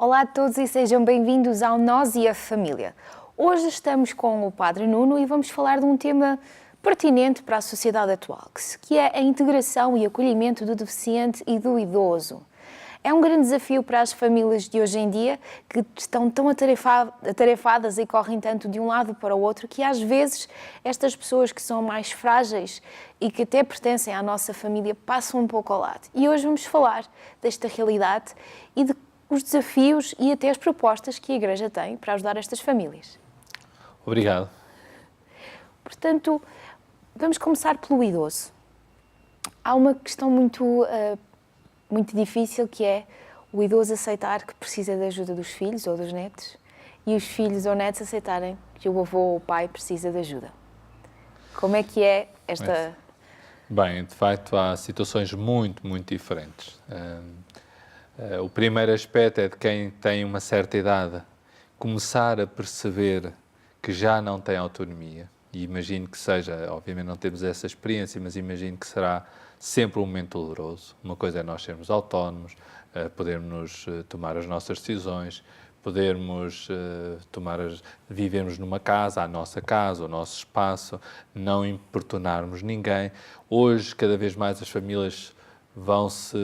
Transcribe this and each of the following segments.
Olá a todos e sejam bem-vindos ao Nós e a Família. Hoje estamos com o Padre Nuno e vamos falar de um tema pertinente para a sociedade atual, que é a integração e acolhimento do deficiente e do idoso. É um grande desafio para as famílias de hoje em dia, que estão tão atarefadas e correm tanto de um lado para o outro, que às vezes estas pessoas que são mais frágeis e que até pertencem à nossa família passam um pouco ao lado. E hoje vamos falar desta realidade e de os desafios e até as propostas que a Igreja tem para ajudar estas famílias. Obrigado. Portanto, vamos começar pelo idoso. Há uma questão muito difícil, que é o idoso aceitar que precisa da ajuda dos filhos ou dos netos e os filhos ou netos aceitarem que o avô ou o pai precisa de ajuda. Como é que é esta... Bem, de facto, há situações muito diferentes. O primeiro aspecto é de quem tem uma certa idade começar a perceber que já não tem autonomia. E imagino que seja, obviamente não temos essa experiência, mas imagino que será sempre um momento doloroso. Uma coisa é nós sermos autónomos, podermos tomar as nossas decisões, podermos vivermos numa casa, a nossa casa, o nosso espaço, não importunarmos ninguém. Hoje, cada vez mais as famílias vão-se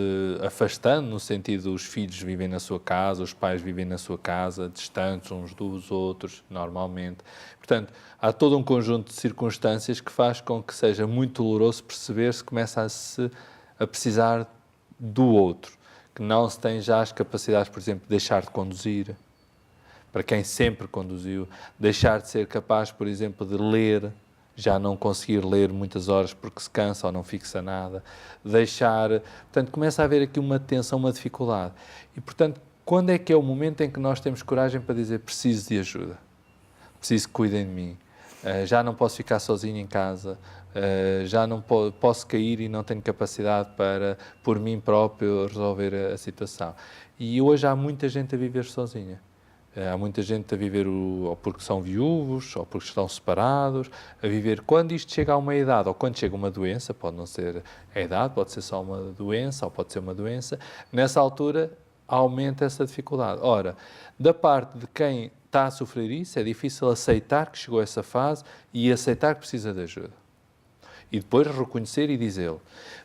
afastando, no sentido os filhos vivem na sua casa, os pais vivem na sua casa, distantes uns dos outros, normalmente. Portanto, há todo um conjunto de circunstâncias que faz com que seja muito doloroso perceber-se que começa a precisar do outro, que não se tem já as capacidades, por exemplo, de deixar de conduzir, para quem sempre conduziu, deixar de ser capaz, por exemplo, de ler, já não conseguir ler muitas horas porque se cansa ou não fixa nada, portanto, começa a haver aqui uma tensão, uma dificuldade. E, portanto, quando é que é o momento em que nós temos coragem para dizer preciso de ajuda, preciso que cuidem de mim, já não posso ficar sozinho em casa, já não posso cair e não tenho capacidade para, por mim próprio, resolver a situação. E hoje há muita gente a viver sozinha. Há muita gente a viver ou porque são viúvos, ou porque estão separados, a viver quando isto chega a uma idade, ou quando chega uma doença, pode não ser a idade, pode ser só uma doença, ou pode ser uma doença, nessa altura aumenta essa dificuldade. Ora, da parte de quem está a sofrer isso, é difícil aceitar que chegou a essa fase e aceitar que precisa de ajuda. E depois reconhecer e dizê-lo.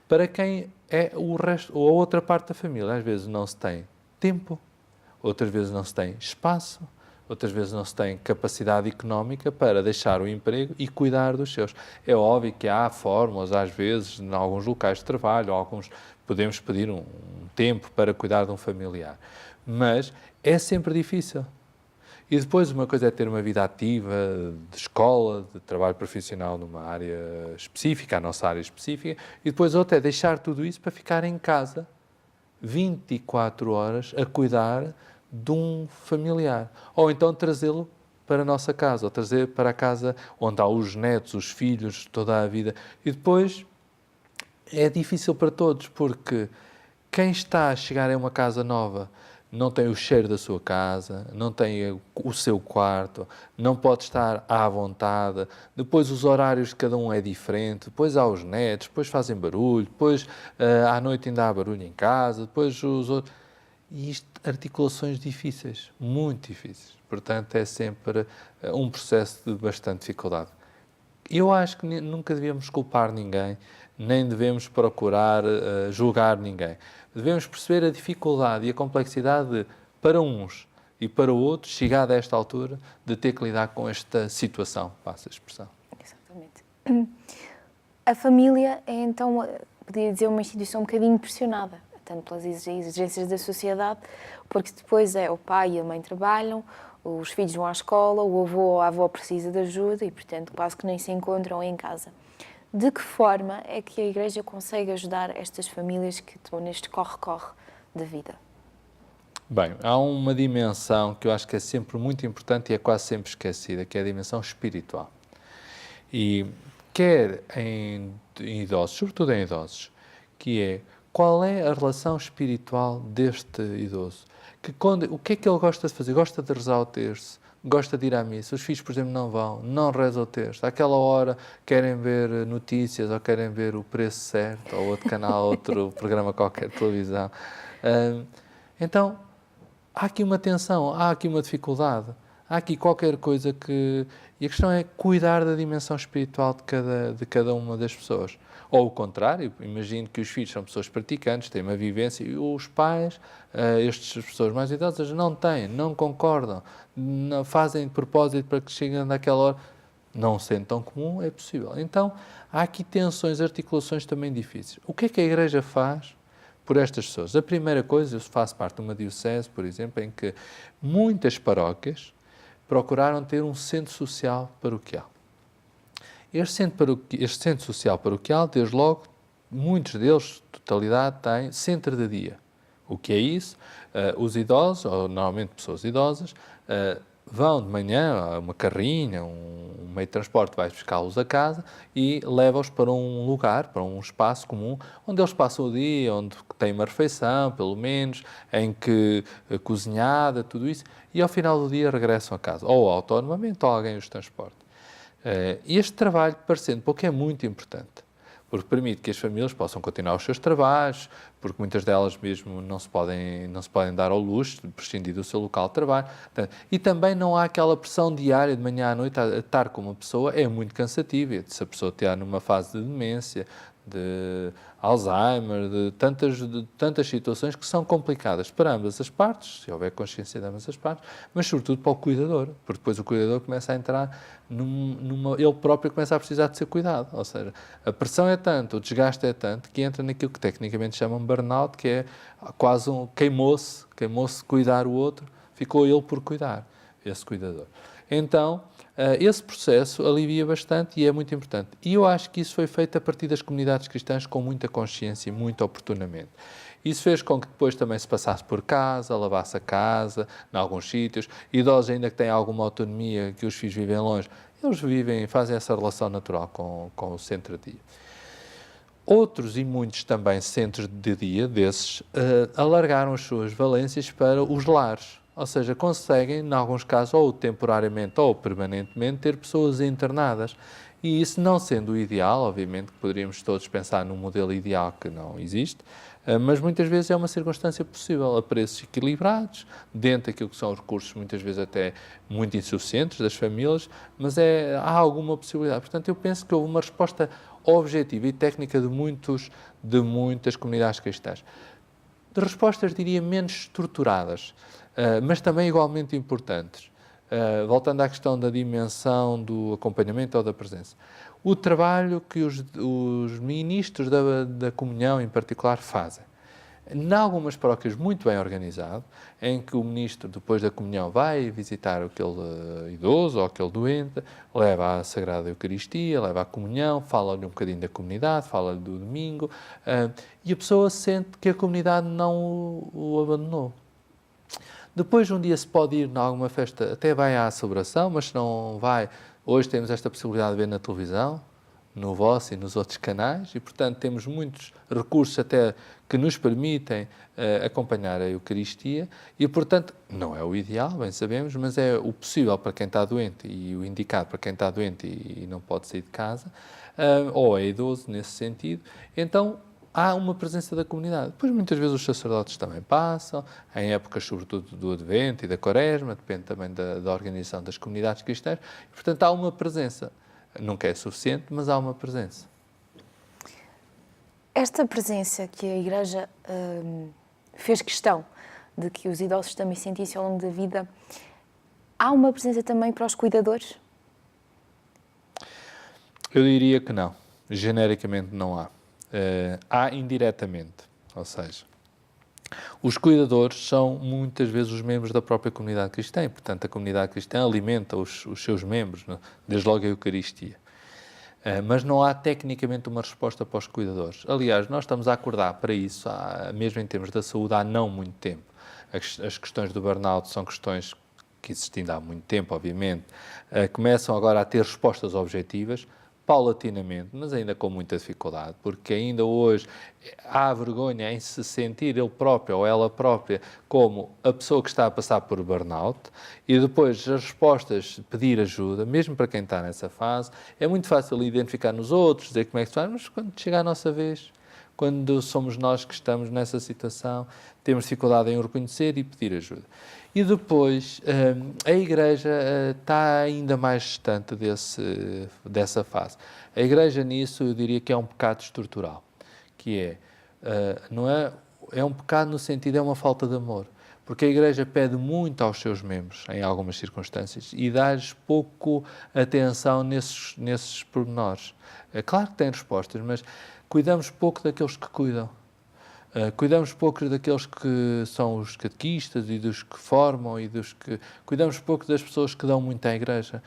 Para quem é o resto, ou a outra parte da família, às vezes não se tem tempo, outras vezes não se tem espaço, outras vezes não se tem capacidade económica para deixar o emprego e cuidar dos seus. É óbvio que há fórmulas, às vezes, em alguns locais de trabalho, alguns podemos pedir um tempo para cuidar de um familiar, mas é sempre difícil. E depois uma coisa é ter uma vida ativa, de escola, de trabalho profissional numa área específica, a nossa área específica, e depois outra é deixar tudo isso para ficar em casa 24 horas a cuidar de um familiar. Ou então trazê-lo para a nossa casa, ou trazer para a casa onde há os netos, os filhos, toda a vida. E depois é difícil para todos, porque quem está a chegar a uma casa nova não tem o cheiro da sua casa, não tem o seu quarto, não pode estar à vontade, depois os horários de cada um é diferente, depois há os netos, depois fazem barulho, depois à noite ainda há barulho em casa, depois os outros... E isto, articulações difíceis, muito difíceis. Portanto, é sempre um processo de bastante dificuldade. Eu acho que nunca devíamos culpar ninguém, nem devemos procurar julgar ninguém. Devemos perceber a dificuldade e a complexidade para uns e para outros, chegada a esta altura, de ter que lidar com esta situação, passa a expressão. Exatamente. A família é, então, podia dizer, uma instituição um bocadinho pressionada, tanto pelas exigências da sociedade, porque depois o pai e a mãe trabalham, os filhos vão à escola, o avô ou a avó precisa de ajuda e, portanto, quase que nem se encontram em casa. De que forma é que a Igreja consegue ajudar estas famílias que estão neste corre-corre da vida? Bem, há uma dimensão que eu acho que é sempre muito importante e é quase sempre esquecida, que é a dimensão espiritual. E quer em idosos, sobretudo em idosos, que é qual é a relação espiritual deste idoso? O que é que ele gosta de fazer? Gosta de rezar o terço? Gosta de ir à missa? Os filhos, por exemplo, não vão, não rezam o terço. Àquela hora querem ver notícias ou querem ver o Preço Certo ou outro canal, outro programa qualquer de televisão. Então, há aqui uma tensão, há aqui uma dificuldade, há aqui qualquer coisa que... E a questão é cuidar da dimensão espiritual de cada uma das pessoas. Ou o contrário, imagino que os filhos são pessoas praticantes, têm uma vivência, e os pais, estas pessoas mais idosas, não têm, não concordam, não fazem de propósito para que cheguem naquela hora. Não sendo tão comum, é possível. Então, há aqui tensões, articulações também difíceis. O que é que a Igreja faz por estas pessoas? A primeira coisa, eu faço parte de uma diocese, por exemplo, em que muitas paróquias procuraram ter um centro social paroquial. Este centro social paroquial, desde logo, muitos deles, totalidade, têm centro de dia. O que é isso? Os idosos, ou normalmente pessoas idosas, vão de manhã a uma carrinha, um meio de transporte, vai buscá-los a casa e leva-os para um lugar, para um espaço comum, onde eles passam o dia, onde têm uma refeição, pelo menos, em que cozinhada, tudo isso, e ao final do dia regressam a casa, ou autonomamente, ou alguém os transporta. Este trabalho, parecendo pouco, é muito importante, porque permite que as famílias possam continuar os seus trabalhos, porque muitas delas mesmo não se podem dar ao luxo de prescindir do seu local de trabalho. E também não há aquela pressão diária de manhã à noite a estar com uma pessoa, é muito cansativo. Se a pessoa estiver numa fase de demência, de Alzheimer, de tantas situações que são complicadas para ambas as partes, se houver consciência de ambas as partes, mas sobretudo para o cuidador, porque depois o cuidador começa a entrar ele próprio começa a precisar de ser cuidado, ou seja, a pressão é tanto, o desgaste é tanto, que entra naquilo que tecnicamente chamam burnout, que é quase queimou-se cuidar o outro, ficou ele por cuidar, esse cuidador. Então, esse processo alivia bastante e é muito importante. E eu acho que isso foi feito a partir das comunidades cristãs com muita consciência e muito oportunamente. Isso fez com que depois também se passasse por casa, lavasse a casa, em alguns sítios. Idosos ainda que têm alguma autonomia, que os filhos vivem longe, eles fazem essa relação natural com o centro de dia. Outros e muitos também centros de dia desses alargaram as suas valências para os lares. Ou seja, conseguem, em alguns casos, ou temporariamente ou permanentemente, ter pessoas internadas. E isso não sendo o ideal, obviamente que poderíamos todos pensar num modelo ideal que não existe, mas muitas vezes é uma circunstância possível, a preços equilibrados, dentro daquilo que são os recursos, muitas vezes até muito insuficientes das famílias, mas há alguma possibilidade. Portanto, eu penso que houve uma resposta objetiva e técnica de muitas comunidades cristãs. De respostas, diria, menos estruturadas, mas também igualmente importantes. Voltando à questão da dimensão do acompanhamento ou da presença. O trabalho que os ministros da comunhão, em particular, fazem. Em algumas paróquias muito bem organizado, em que o ministro, depois da comunhão, vai visitar aquele idoso ou aquele doente, leva a Sagrada Eucaristia, leva a comunhão, fala-lhe um bocadinho da comunidade, fala-lhe do domingo, e a pessoa sente que a comunidade não o abandonou. Depois, um dia se pode ir em alguma festa, até vai à celebração, mas se não vai, hoje temos esta possibilidade de ver na televisão, no vosso e nos outros canais, e, portanto, temos muitos recursos até que nos permitem acompanhar a Eucaristia e, portanto, não é o ideal, bem sabemos, mas é o possível para quem está doente e o indicado para quem está doente e não pode sair de casa, ou é idoso nesse sentido. Então, há uma presença da comunidade. Depois, muitas vezes, os sacerdotes também passam, em épocas, sobretudo, do Advento e da Quaresma, depende também da organização das comunidades cristãs, e, portanto, há uma presença. Nunca é suficiente, mas há uma presença. Esta presença que a Igreja fez questão de que os idosos também sentissem ao longo da vida, há uma presença também para os cuidadores? Eu diria que não. Genericamente não há. Há indiretamente, ou seja, os cuidadores são muitas vezes os membros da própria comunidade cristã e, portanto, a comunidade cristã alimenta os seus membros, desde logo a Eucaristia. Mas não há tecnicamente uma resposta para os cuidadores. Aliás, nós estamos a acordar para isso, mesmo em termos da saúde, há não muito tempo. As questões do burnout são questões que existindo há muito tempo, obviamente, começam agora a ter respostas objetivas, paulatinamente, mas ainda com muita dificuldade, porque ainda hoje há vergonha em se sentir ele próprio ou ela própria como a pessoa que está a passar por burnout e depois as respostas, pedir ajuda, mesmo para quem está nessa fase, é muito fácil identificar nos outros, dizer como é que se faz, mas quando chega a nossa vez, quando somos nós que estamos nessa situação, temos dificuldade em o reconhecer e pedir ajuda. E depois, a Igreja está ainda mais distante dessa fase. A Igreja nisso, eu diria que é um pecado estrutural, que não é um pecado no sentido, é uma falta de amor. Porque a Igreja pede muito aos seus membros, em algumas circunstâncias, e dá-lhes pouco atenção nesses pormenores. É claro que tem respostas, mas cuidamos pouco daqueles que cuidam. Cuidamos pouco daqueles que são os catequistas e dos que formam e Cuidamos pouco das pessoas que dão muito à Igreja.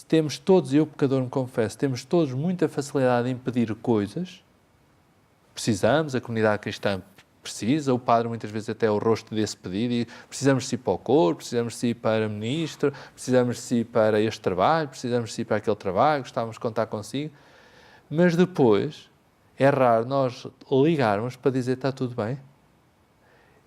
Temos todos, eu pecador me confesso, temos todos muita facilidade em pedir coisas. Precisamos, a comunidade cristã precisa, o padre muitas vezes até é o rosto desse pedido, e precisamos de si para o corpo, precisamos de si para ministro, precisamos de si para este trabalho, precisamos de si para aquele trabalho, gostávamos de contar consigo. Mas depois, é raro nós ligarmos para dizer está tudo bem.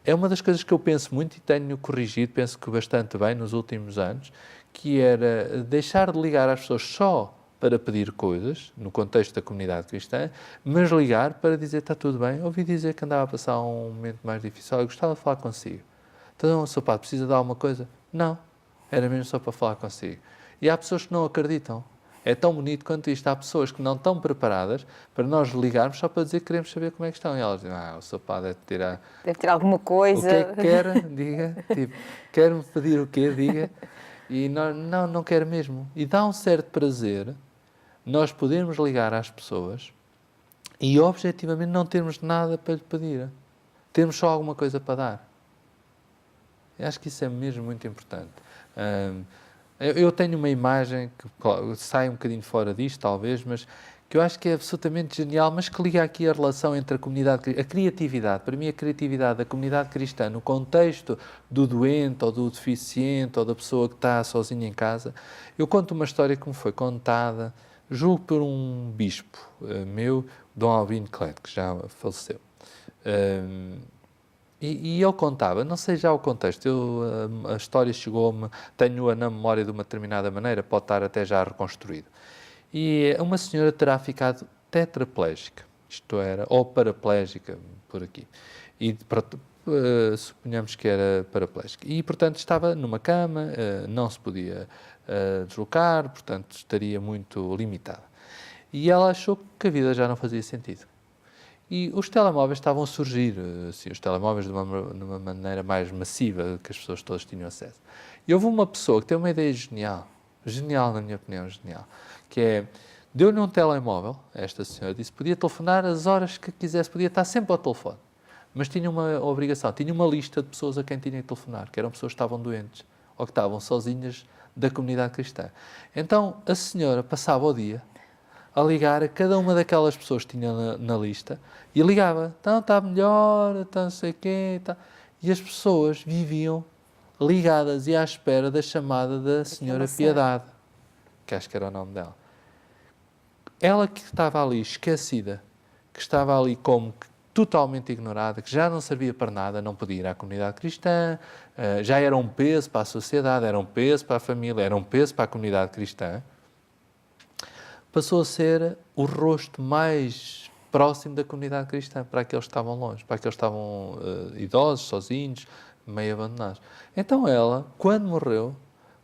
É uma das coisas que eu penso muito e tenho corrigido, penso que bastante bem nos últimos anos, que era deixar de ligar às pessoas só para pedir coisas, no contexto da comunidade cristã, mas ligar para dizer está tudo bem. Ouvi dizer que andava a passar um momento mais difícil, eu gostava de falar consigo. Então, Sr. Padre, precisa de alguma coisa? Não, era mesmo só para falar consigo. E há pessoas que não acreditam. É tão bonito quanto isto. Há pessoas que não estão preparadas para nós ligarmos só para dizer que queremos saber como é que estão. E elas dizem, o Sr. Padre deve ter alguma coisa. O que é que quer? Diga. Tipo, quer-me pedir o quê? Diga. E não quero mesmo. E dá um certo prazer nós podermos ligar às pessoas e objetivamente não termos nada para lhe pedir. Termos só alguma coisa para dar. Eu acho que isso é mesmo muito importante. Eu tenho uma imagem que sai um bocadinho fora disto, talvez, mas que eu acho que é absolutamente genial, mas que liga aqui a relação entre a comunidade, a criatividade. Para mim, a criatividade da comunidade cristã, no contexto do doente, ou do deficiente, ou da pessoa que está sozinha em casa. Eu conto uma história que me foi contada, julgo por um bispo meu, Dom Albino Cleto, que já faleceu. E ele contava, não sei já o contexto, a história chegou-me, tenho-a na memória de uma determinada maneira, pode estar até já reconstruído. E uma senhora terá ficado tetraplégica, isto era, ou paraplégica, por aqui. E suponhamos que era paraplégica. E, portanto, estava numa cama, não se podia deslocar, portanto, estaria muito limitada. E ela achou que a vida já não fazia sentido. E os telemóveis estavam a surgir, assim, os telemóveis de uma maneira mais massiva, que as pessoas todas tinham acesso. E houve uma pessoa que tem uma ideia genial na minha opinião, genial, que é, deu-lhe um telemóvel, esta senhora disse, podia telefonar as horas que quisesse, podia estar sempre ao telefone, mas tinha uma obrigação, tinha uma lista de pessoas a quem tinha que telefonar, que eram pessoas que estavam doentes, ou que estavam sozinhas da comunidade cristã. Então, a senhora passava o dia a ligar a cada uma daquelas pessoas que tinha na lista e ligava, então está melhor, então não sei o quê, então. E as pessoas viviam ligadas e à espera da chamada da Senhora Piedade, que acho que era o nome dela. Ela que estava ali esquecida, que estava ali como totalmente ignorada, que já não servia para nada, não podia ir à comunidade cristã, já era um peso para a sociedade, era um peso para a família, era um peso para a comunidade cristã, passou a ser o rosto mais próximo da comunidade cristã, para aqueles que estavam longe, para aqueles que estavam idosos, sozinhos, meio abandonados. Então ela, quando morreu,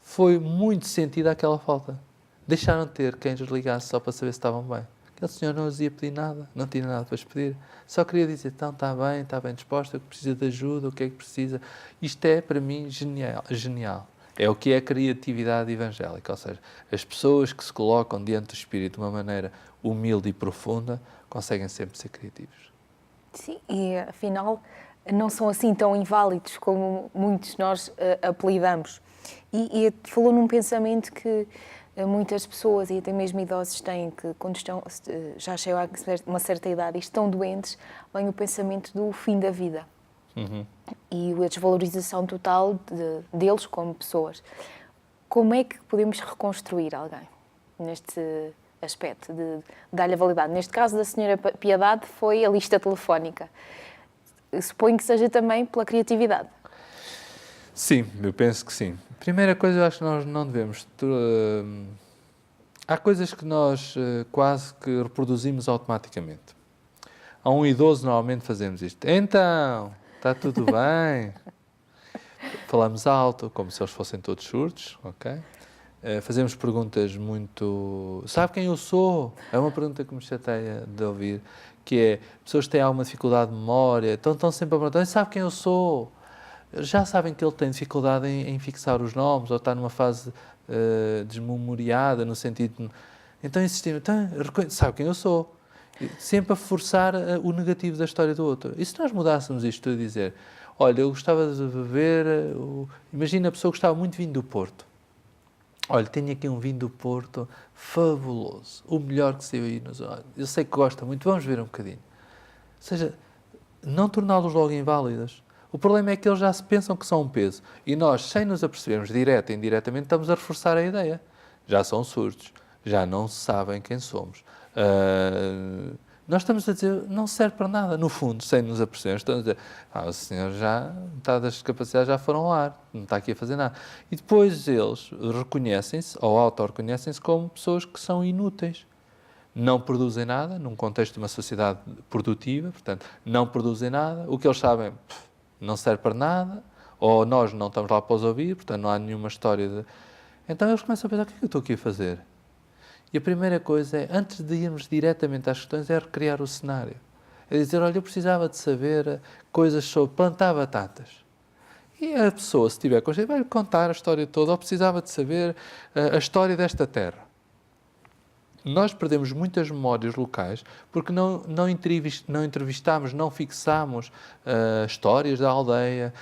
foi muito sentida aquela falta. Deixaram de ter quem lhes ligasse só para saber se estavam bem. Aquele senhor não lhes ia pedir nada, não tinha nada para lhes pedir. Só queria dizer, então está bem disposta, precisa de ajuda, o que é que precisa. Isto é, para mim, genial. É o que é a criatividade evangélica, ou seja, as pessoas que se colocam diante do Espírito de uma maneira humilde e profunda conseguem sempre ser criativos. Sim, e afinal não são assim tão inválidos como muitos de nós apelidamos. E falou num pensamento que muitas pessoas, e até mesmo idosos, têm, que quando já chegam a uma certa idade e estão doentes, vem o pensamento do fim da vida. Uhum. E a desvalorização total deles como pessoas. Como é que podemos reconstruir alguém neste aspecto de dar-lhe a validade? Neste caso da Senhora Piedade foi a lista telefónica. Suponho que seja também pela criatividade. Sim, eu penso que sim. Primeira coisa, eu acho que nós não devemos... há coisas que nós quase que reproduzimos automaticamente. A um idoso normalmente fazemos isto. Então, está tudo bem? Falamos alto, como se eles fossem todos surdos, ok? Fazemos perguntas muito... Sabe quem eu sou? É uma pergunta que me chateia de ouvir, que é, pessoas que têm alguma dificuldade de memória, estão sempre a perguntar, sabe quem eu sou? Já sabem que ele tem dificuldade em fixar os nomes, ou está numa fase desmemoriada, no sentido... Então insistimos, sabe quem eu sou? Sempre a forçar o negativo da história do outro. E se nós mudássemos isto a dizer, olha, eu gostava de beber... Imagina a pessoa que gostava muito de vinho do Porto. Olha, tenho aqui um vinho do Porto fabuloso, o melhor que saiu aí nos olhos. Eu sei que gosta muito, vamos ver um bocadinho. Ou seja, não torná-los logo inválidos. O problema é que eles já se pensam que são um peso. E nós, sem nos apercebermos, direta e indiretamente, estamos a reforçar a ideia. Já são surdos, já não sabem quem somos. Nós estamos a dizer, não serve para nada, no fundo, sem nos apercebermos. Estamos a dizer, o senhor já, metade das capacidades já foram ao ar, não está aqui a fazer nada. E depois eles reconhecem-se, ou auto-reconhecem-se, como pessoas que são inúteis. Não produzem nada, num contexto de uma sociedade produtiva, portanto, não produzem nada. O que eles sabem não serve para nada, ou nós não estamos lá para os ouvir, portanto, não há nenhuma história de... Então eles começam a pensar, o que é que eu estou aqui a fazer? E a primeira coisa é, antes de irmos diretamente às questões, é recriar o cenário. É dizer, olha, eu precisava de saber coisas sobre plantar batatas. E a pessoa, se tiver consciência, vai contar a história toda, ou precisava de saber a história desta terra. Nós perdemos muitas memórias locais porque não entrevistámos, não fixámos histórias da aldeia,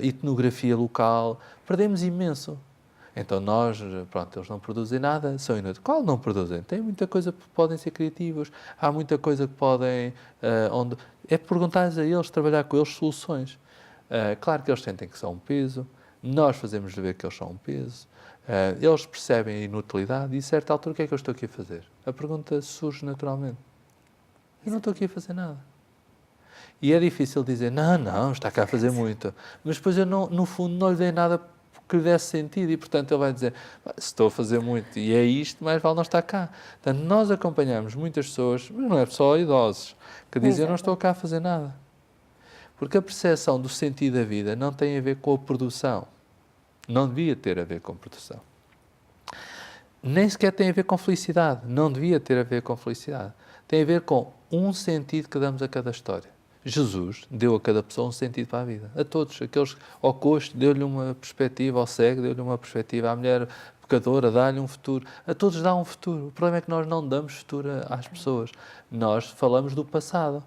etnografia local. Perdemos imenso. Então nós, pronto, eles não produzem nada, são inúteis. Qual não produzem? Tem muita coisa que podem ser criativos, há muita coisa que podem... É perguntar-lhes a eles, trabalhar com eles soluções. Claro que eles sentem que são um peso, nós fazemos-lhe ver que eles são um peso, eles percebem a inutilidade e, a certa altura, o que é que eu estou aqui a fazer? A pergunta surge naturalmente. Eu não estou aqui a fazer nada. E é difícil dizer, não, está cá a fazer muito. Mas depois eu, no fundo, não lhe dei nada que lhe desse sentido e, portanto, ele vai dizer, se estou a fazer muito e é isto, mais vale não estar cá. Portanto, nós acompanhamos muitas pessoas, mas não é só idosos, que dizem, eu não estou cá a fazer nada. Porque a percepção do sentido da vida não tem a ver com a produção. Não devia ter a ver com produção. Nem sequer tem a ver com felicidade. Não devia ter a ver com felicidade. Tem a ver com um sentido que damos a cada história. Jesus deu a cada pessoa um sentido para a vida. A todos. Aqueles ao coxo deu-lhe uma perspectiva, ao cego deu-lhe uma perspectiva, à mulher pecadora dá-lhe um futuro. A todos dá um futuro. O problema é que nós não damos futuro às pessoas. Nós falamos do passado.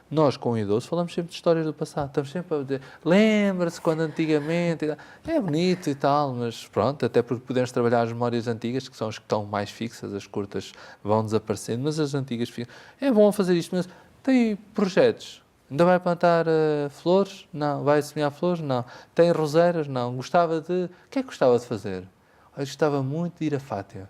Nós, com o idoso, falamos sempre de histórias do passado. Estamos sempre a dizer, lembra-se quando antigamente... É bonito e tal, mas pronto, até porque podemos trabalhar as memórias antigas, que são as que estão mais fixas, as curtas vão desaparecendo, mas as antigas ficam. É bom fazer isto, mas tem projetos. Ainda vai plantar flores? Não. Vai semear flores? Não. Tem roseiras? Não. Gostava de... O que é que gostava de fazer? Eu gostava muito de ir a Fátima.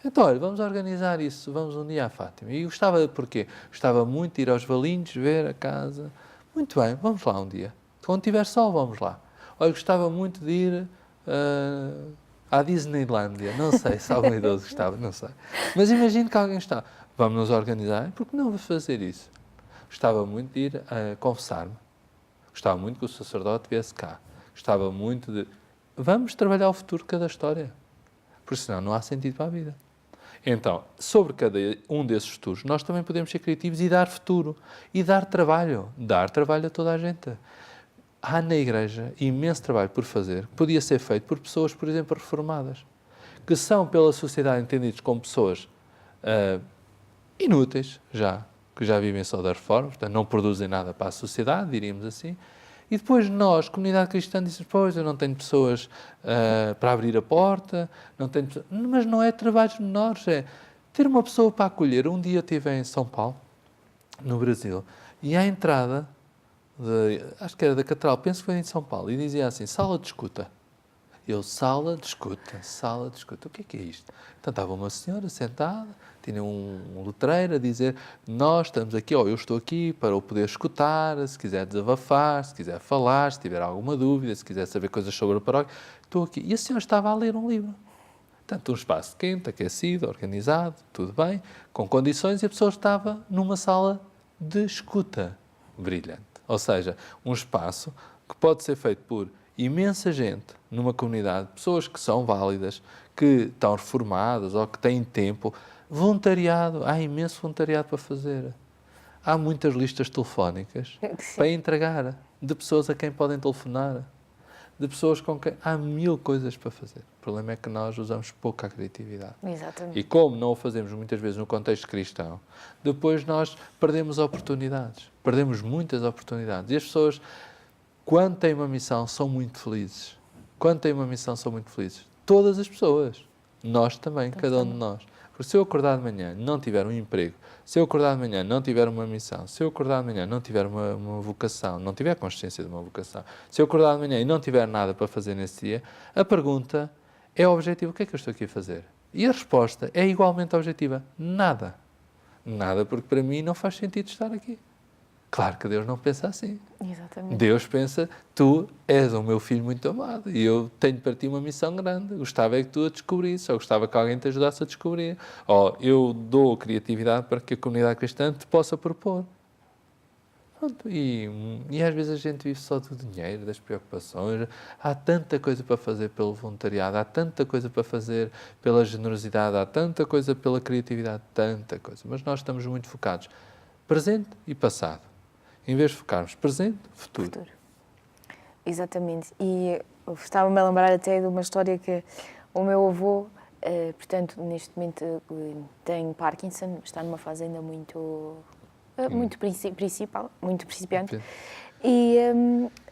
Então, olha, vamos organizar isso, vamos um dia à Fátima. E gostava, porquê? Gostava muito de ir aos Valinhos, ver a casa. Muito bem, vamos lá um dia. Quando tiver sol, vamos lá. Olha, gostava muito de ir à Disneylândia. Não sei se algum idoso gostava, não sei. Mas imagino que alguém gostava. Vamos nos organizar, porque não vou fazer isso? Gostava muito de ir confessar-me. Gostava muito que o sacerdote viesse cá. Gostava muito de... Vamos trabalhar o futuro de cada história. Porque senão não há sentido para a vida. Então, sobre cada um desses futuros, nós também podemos ser criativos e dar futuro. E dar trabalho. Dar trabalho a toda a gente. Há na Igreja imenso trabalho por fazer, que podia ser feito por pessoas, por exemplo, reformadas, que são pela sociedade entendidos como pessoas inúteis, que já vivem só da reforma, portanto não produzem nada para a sociedade, diríamos assim. E depois nós, comunidade cristã, dizemos, pois, eu não tenho pessoas para abrir a porta, não tenho pessoas... Mas não é trabalhos menores, é ter uma pessoa para acolher. Um dia eu estive em São Paulo, no Brasil, e à entrada, acho que era da Catedral, penso que foi em São Paulo, e dizia assim, sala de escuta. Eu, sala de escuta. O que é isto? Então estava uma senhora sentada, tinha um letreiro a dizer, nós estamos aqui, eu estou aqui para o poder escutar, se quiser desabafar, se quiser falar, se tiver alguma dúvida, se quiser saber coisas sobre a paróquia, estou aqui. E a senhora estava a ler um livro. Portanto, um espaço quente, aquecido, organizado, tudo bem, com condições, e a pessoa estava numa sala de escuta brilhante. Ou seja, um espaço que pode ser feito por imensa gente numa comunidade, pessoas que são válidas, que estão reformadas ou que têm tempo. Voluntariado, há imenso voluntariado para fazer. Há muitas listas telefónicas para entregar, de pessoas a quem podem telefonar, de pessoas com quem... Há 1000 coisas para fazer. O problema é que nós usamos pouco a criatividade. Exatamente. E como não o fazemos muitas vezes no contexto cristão, depois nós perdemos oportunidades. Perdemos muitas oportunidades. E as pessoas, quando têm uma missão, são muito felizes. Quando têm uma missão, são muito felizes. Todas as pessoas. Nós também, cada um de nós. Porque se eu acordar de manhã e não tiver um emprego, se eu acordar de manhã e não tiver uma missão, se eu acordar de manhã e não tiver uma vocação, não tiver consciência de uma vocação, se eu acordar de manhã e não tiver nada para fazer nesse dia, a pergunta é objetiva: o que é que eu estou aqui a fazer? E a resposta é igualmente objetiva: nada. Nada, porque para mim não faz sentido estar aqui. Claro que Deus não pensa assim. Exatamente. Deus pensa: tu és o meu filho muito amado e eu tenho para ti uma missão grande. Gostava é que tu a descobrisses, ou gostava que alguém te ajudasse a descobrir. Ou eu dou criatividade para que a comunidade cristã te possa propor. Pronto. E às vezes a gente vive só do dinheiro, das preocupações. Há tanta coisa para fazer pelo voluntariado, há tanta coisa para fazer pela generosidade, há tanta coisa pela criatividade, tanta coisa. Mas nós estamos muito focados presente e passado, em vez de focarmos presente, futuro. Exatamente. E eu estava-me a lembrar até de uma história que o meu avô, portanto, neste momento tem Parkinson, está numa fase ainda muito principiante. E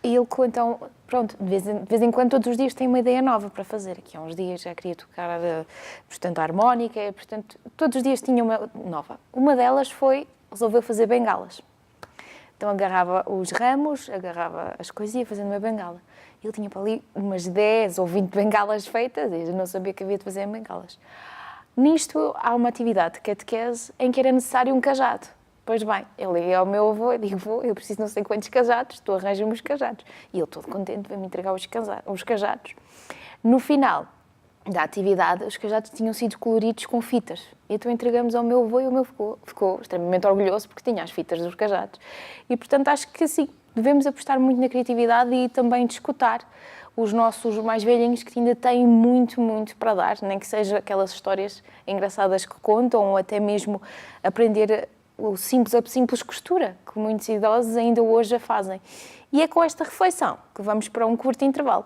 ele, então, pronto, de vez em quando, todos os dias tem uma ideia nova para fazer. Aqui há uns dias já queria tocar, portanto, a harmónica, portanto, todos os dias tinha uma nova. Uma delas resolveu fazer bengalas. Então agarrava os ramos, agarrava as coisas e ia fazendo uma bengala. Ele tinha para ali umas 10 ou 20 bengalas feitas e eu não sabia que havia de fazer bengalas. Nisto há uma atividade de catequese em que era necessário um cajado. Pois bem, eu liguei ao meu avô e digo: avô, eu preciso não sei quantos cajados, tu arranja-me os cajados. E ele, todo contente, veio-me entregar os cajados. No final da atividade, os cajados tinham sido coloridos com fitas. Então entregamos ao meu avô e o meu ficou extremamente orgulhoso porque tinha as fitas dos cajados. E, portanto, acho que assim, devemos apostar muito na criatividade e também escutar os nossos mais velhinhos que ainda têm muito, muito para dar, nem que seja aquelas histórias engraçadas que contam ou até mesmo aprender a simples costura, que muitos idosos ainda hoje a fazem. E é com esta reflexão que vamos para um curto intervalo.